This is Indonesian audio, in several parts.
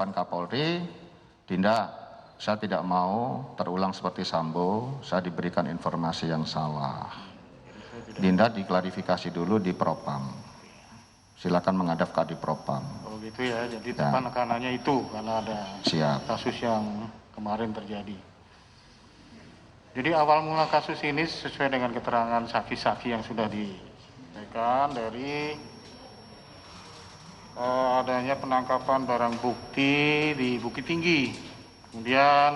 hadapan Kapolri, Dinda, saya tidak mau terulang seperti Sambo, saya diberikan informasi yang salah. Dinda diklarifikasi dulu di Propam. Silakan menghadap ke Propam. Oh gitu ya, jadi tekanannya itu karena ada kasus yang kemarin terjadi. Jadi awal mula kasus ini sesuai dengan keterangan saksi-saksi yang sudah diberikan dari adanya penangkapan barang bukti di Bukit Tinggi. Kemudian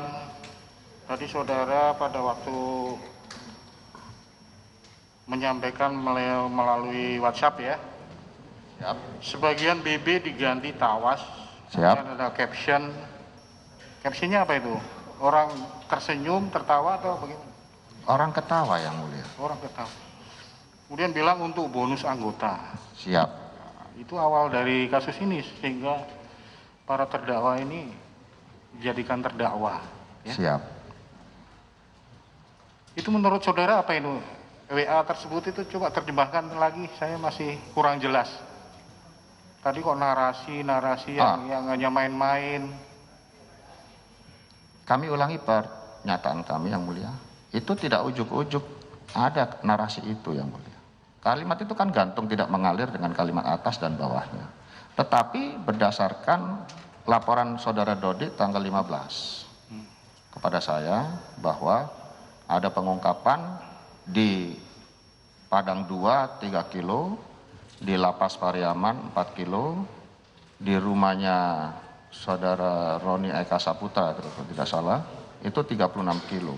tadi saudara pada waktu menyampaikan melalui WhatsApp ya. Siap. Sebagian BB diganti tawas. Siap. Kemudian ada caption. Captionnya apa itu? Orang tersenyum, tertawa atau bagaimana? Orang ketawa yang mulia. Orang ketawa. Kemudian bilang untuk bonus anggota. Siap. Nah, itu awal dari kasus ini sehingga para terdakwa ini dijadikan terdakwa. Ya? Siap. Itu menurut saudara apa itu? WA tersebut itu coba terjemahkan lagi, saya masih kurang jelas. Tadi kok narasi yang hanya main-main. Kami ulangi pernyataan kami yang mulia. Itu tidak ujuk-ujuk ada narasi itu yang mulia. Kalimat itu kan gantung tidak mengalir dengan kalimat atas dan bawahnya. Tetapi berdasarkan laporan saudara Dodi tanggal 15 kepada saya bahwa ada pengungkapan di Padang 2 3 kilo, di Lapas Pariaman 4 kilo, di rumahnya saudara Roni Eka Saputra kalau tidak salah itu 36 kilo.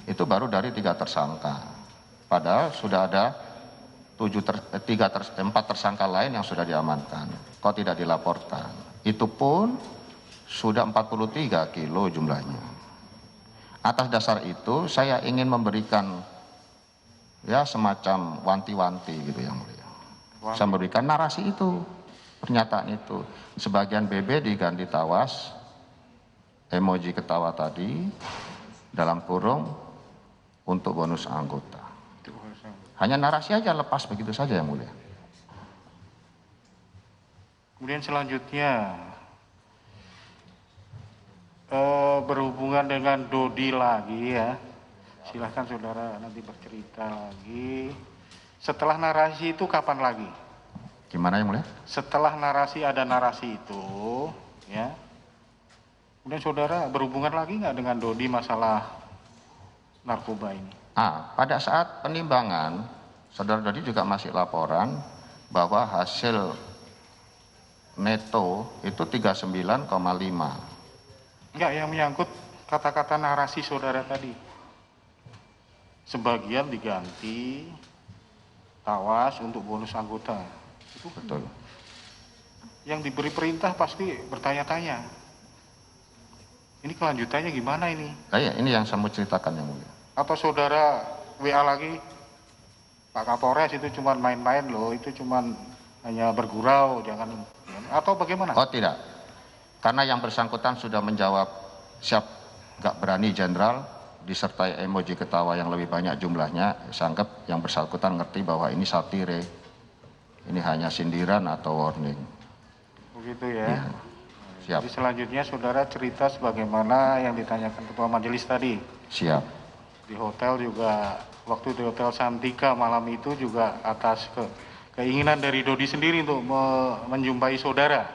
Itu baru dari 3 tersangka. Padahal sudah ada 4 tersangka lain yang sudah diamankan. Kok tidak dilaporkan? Itu pun sudah 43 kilo jumlahnya. Atas dasar itu saya ingin memberikan ya semacam wanti-wanti gitu yang mulia. Saya memberikan narasi itu, pernyataan itu. Sebagian BB diganti tawas, emoji ketawa tadi, dalam kurung untuk bonus anggota. Hanya narasi aja lepas begitu saja yang mulia. Kemudian selanjutnya berhubungan dengan Dodi lagi ya. Silahkan saudara nanti bercerita lagi. Setelah narasi itu kapan lagi? Gimana yang mulia? Setelah narasi ada narasi itu, ya. Kemudian saudara berhubungan lagi nggak dengan Dodi masalah narkoba ini? Pada saat penimbangan, saudara Dodi juga masih laporan bahwa hasil neto itu 39,5. Enggak, yang menyangkut kata-kata narasi saudara tadi. Sebagian diganti tawas untuk bonus anggota. Itu betul. Yang diberi perintah pasti bertanya-tanya. Ini kelanjutannya gimana ini? Iya, ini yang saya mau ceritakan yang mulia. Atau saudara WA lagi, Pak Kapolres itu cuma main-main loh, itu cuma hanya bergurau, jangan. Atau bagaimana? Oh tidak, karena yang bersangkutan sudah menjawab siap gak berani jenderal, disertai emoji ketawa yang lebih banyak jumlahnya, saya anggap yang bersangkutan ngerti bahwa ini satire, ini hanya sindiran atau warning. Begitu ya. Siap. Jadi selanjutnya saudara cerita sebagaimana yang ditanyakan ketua majelis tadi. Siap. Di hotel juga, waktu di Hotel Santika malam itu juga atas keinginan dari Dodi sendiri untuk menjumpai saudara.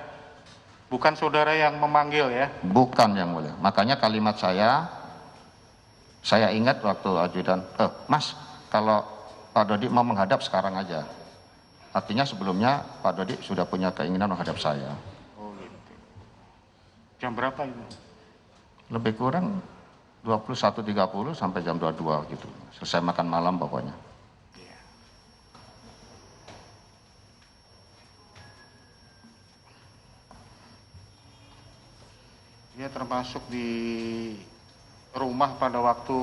Bukan saudara yang memanggil ya? Bukan yang mulia. Makanya kalimat saya ingat waktu ajudan, Mas, kalau Pak Dodi mau menghadap sekarang aja. Artinya sebelumnya Pak Dodi sudah punya keinginan menghadap saya. Oh gitu. Jam berapa itu? Lebih kurang 21.30 sampai jam 22 gitu. Selesai makan malam pokoknya. Iya. Dia termasuk di rumah pada waktu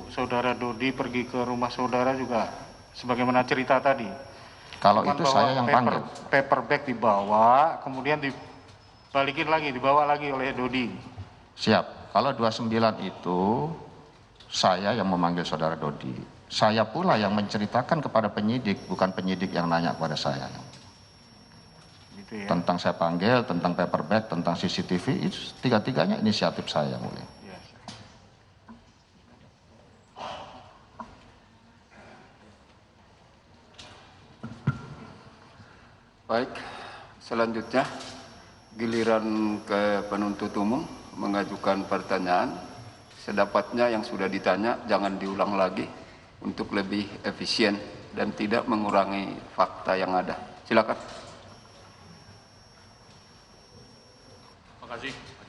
saudara Dodi pergi ke rumah saudara juga sebagaimana cerita tadi. Kalau itu saya yang panggil. Paper bag dibawa, kemudian dibalikin lagi, dibawa lagi oleh Dodi. Siap. Kalau 29 itu saya yang memanggil saudara Dodi. Saya pula yang menceritakan kepada penyidik, bukan penyidik yang nanya kepada saya. Gitu Gitu ya. Tentang saya panggil, tentang paperback, tentang CCTV, itu tiga-tiganya inisiatif saya yang mulia. Ya. Baik, selanjutnya giliran ke penuntut umum mengajukan pertanyaan. Sedapatnya yang sudah ditanya jangan diulang lagi untuk lebih efisien dan tidak mengurangi fakta yang ada. Silakan. Terima kasih.